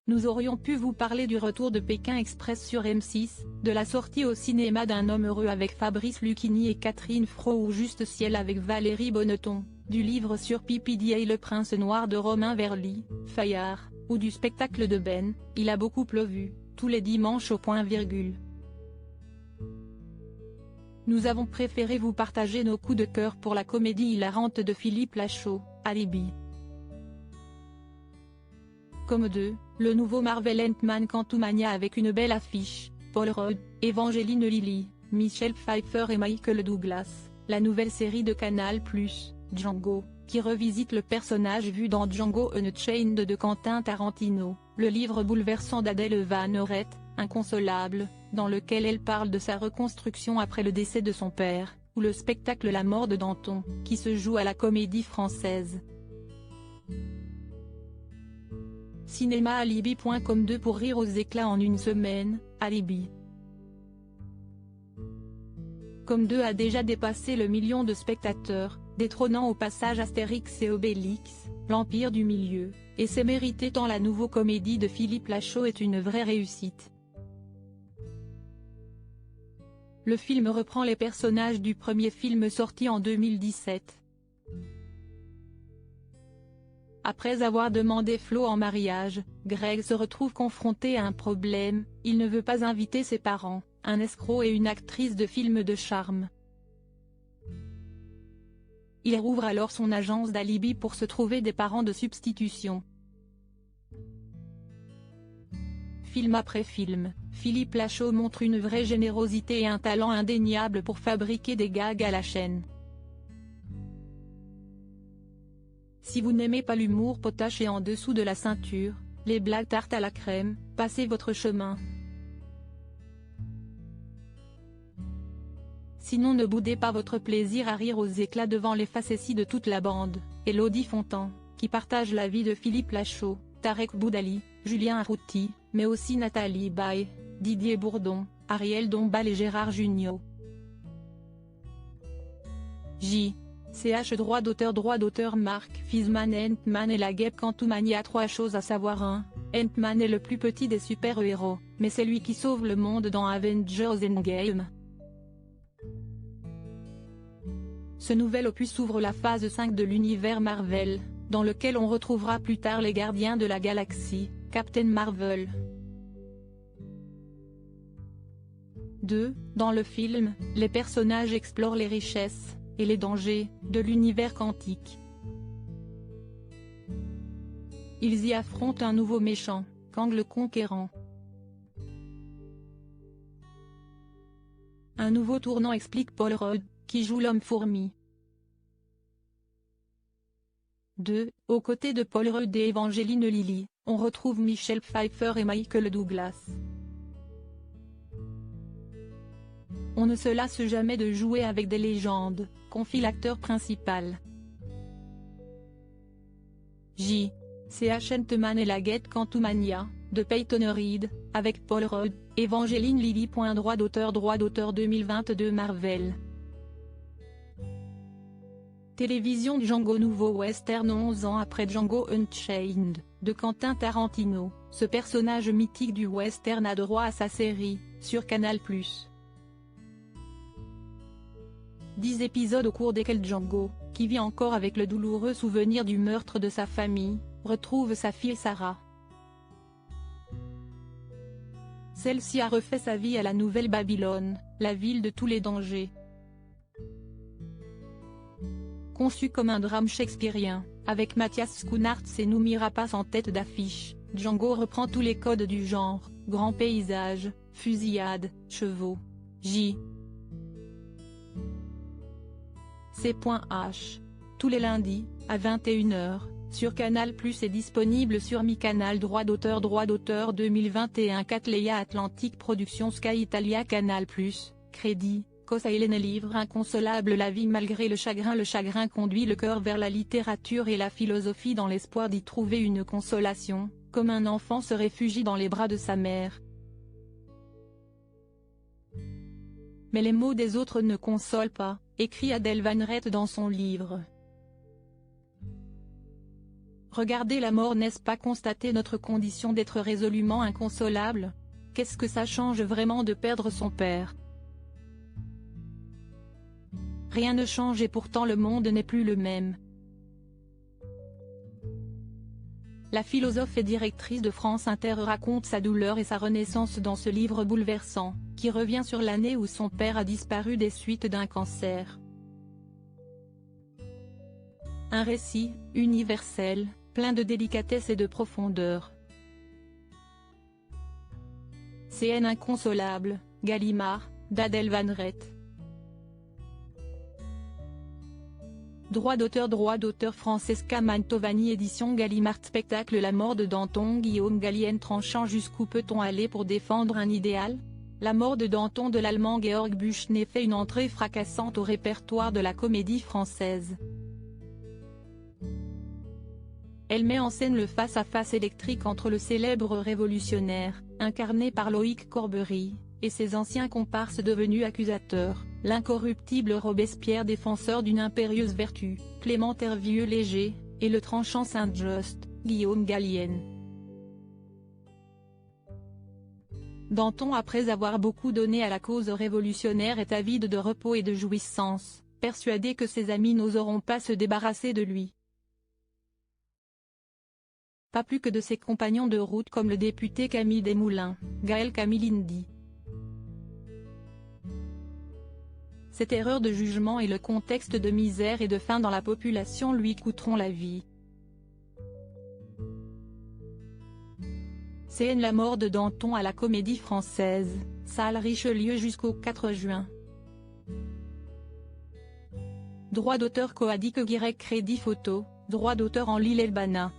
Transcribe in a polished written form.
nous aurions pu vous parler du retour de Pékin Express sur M6, de la sortie au cinéma d'Un homme heureux avec Fabrice Lucchini et Catherine Fro ou Juste ciel avec Valérie Bonneton, du livre sur PPDA Le Prince Noir de Romain Verly, Fayard, ou du spectacle de Ben, Il a beaucoup plu, tous les dimanches au point virgule. Nous avons préféré vous partager nos coups de cœur pour la comédie hilarante de Philippe Lachaud, Alibi. Comme 2, le nouveau Marvel Ant-Man Quantumania avec une belle affiche, Paul Rudd, Evangeline Lilly, Michelle Pfeiffer et Michael Douglas, la nouvelle série de Canal+, Django, qui revisite le personnage vu dans Django Unchained de Quentin Tarantino, le livre bouleversant d'Adèle Van Euret, Inconsolable, dans lequel elle parle de sa reconstruction après le décès de son père, ou le spectacle La mort de Danton, qui se joue à la Comédie Française. Cinéma Alibi.com 2 pour rire aux éclats en une semaine, Alibi. Comme 2 a déjà dépassé le million de spectateurs, détrônant au passage Astérix et Obélix, l'Empire du Milieu, et c'est mérité tant la nouvelle comédie de Philippe Lachaud est une vraie réussite. Le film reprend les personnages du premier film sorti en 2017. Après avoir demandé Flo en mariage, Greg se retrouve confronté à un problème, il ne veut pas inviter ses parents, un escroc et une actrice de film de charme. Il rouvre alors son agence d'alibi pour se trouver des parents de substitution. Film après film, Philippe Lachaud montre une vraie générosité et un talent indéniable pour fabriquer des gags à la chaîne. Si vous n'aimez pas l'humour potache et en dessous de la ceinture, les blagues tarte à la crème, passez votre chemin. Sinon ne boudez pas votre plaisir à rire aux éclats devant les facéties de toute la bande, Élodie Fontan, qui partage la vie de Philippe Lachaud, Tarek Boudali, Julien Arrouti, mais aussi Nathalie Baye, Didier Bourdon, Ariel Dombal et Gérard Jugnot. Ch. Droit d'auteur Mark Fisman Ant-Man et la guêpe Quantumania. 3 choses à savoir. 1. Ant-Man est le plus petit des super-héros, mais c'est lui qui sauve le monde dans Avengers Endgame. Ce nouvel opus ouvre la phase 5 de l'univers Marvel, dans lequel on retrouvera plus tard les Gardiens de la Galaxie, Captain Marvel. 2. Dans le film, les personnages explorent les richesses et les dangers de l'univers quantique. Ils y affrontent un nouveau méchant, Kang le Conquérant. Un nouveau tournant explique Paul Rudd, qui joue l'homme-fourmi. 2. Aux côtés de Paul Rudd et Evangeline Lilly, on retrouve Michelle Pfeiffer et Michael Douglas. On ne se lasse jamais de jouer avec des légendes, confie l'acteur principal. Ch. Ant-Man et la guêpe Quantumania, de Peyton Reed, avec Paul Rudd, Evangeline Lilly. Droit d'auteur 2022 Marvel. Télévision Django. Nouveau western 11 ans après Django Unchained, de Quentin Tarantino, ce personnage mythique du western a droit à sa série, sur Canal+. 10 épisodes au cours desquels Django, qui vit encore avec le douloureux souvenir du meurtre de sa famille, retrouve sa fille Sarah. Celle-ci a refait sa vie à la Nouvelle-Babylone, la ville de tous les dangers. Conçu comme un drame shakespearien, avec Mathias Schoenaerts et Noomi Rapace en tête d'affiche, Django reprend tous les codes du genre, grand paysage, fusillade, chevaux. J. C.H. Tous les lundis, à 21 h, sur Canal+ est disponible sur Mi-Canal. Droit d'auteur 2021 Cattleya Atlantic Productions Sky Italia Canal+, Crédit, Cosa Hélène. Livre inconsolable. La vie malgré le chagrin conduit le cœur vers la littérature et la philosophie dans l'espoir d'y trouver une consolation, comme un enfant se réfugie dans les bras de sa mère. Mais les mots des autres ne consolent pas, écrit Adèle Van Euret dans son livre. Regardez la mort, n'est-ce pas constater notre condition d'être résolument inconsolable? Qu'est-ce que ça change vraiment de perdre son père? Rien ne change et pourtant le monde n'est plus le même. La philosophe et directrice de France Inter raconte sa douleur et sa renaissance dans ce livre bouleversant, qui revient sur l'année où son père a disparu des suites d'un cancer. Un récit, universel, plein de délicatesse et de profondeur. CN inconsolable, Gallimard, d'Adèle Van Rett. Droit d'auteur Francesca Mantovani édition Gallimard spectacle La mort de Danton Guillaume Gallienne tranchant jusqu'où peut-on aller pour défendre un idéal? La mort de Danton de l'allemand Georg Büchner fait une entrée fracassante au répertoire de la comédie française. Elle met en scène le face-à-face électrique entre le célèbre révolutionnaire, incarné par Loïc Corbery, et ses anciens comparses devenus accusateurs, l'incorruptible Robespierre défenseur d'une impérieuse vertu, Clément Hervieux Léger, et le tranchant Saint-Just, Guillaume Gallienne. Danton, après avoir beaucoup donné à la cause révolutionnaire, est avide de repos et de jouissance, persuadé que ses amis n'oseront pas se débarrasser de lui. Pas plus que de ses compagnons de route comme le député Camille Desmoulins, Gaël Camillindi. Cette erreur de jugement et le contexte de misère et de faim dans la population lui coûteront la vie. CN La mort de Danton à la Comédie Française, salle Richelieu jusqu'au 4 juin. Droit d'auteur Coadic Crédit Photo, droit d'auteur en Lille Elbana.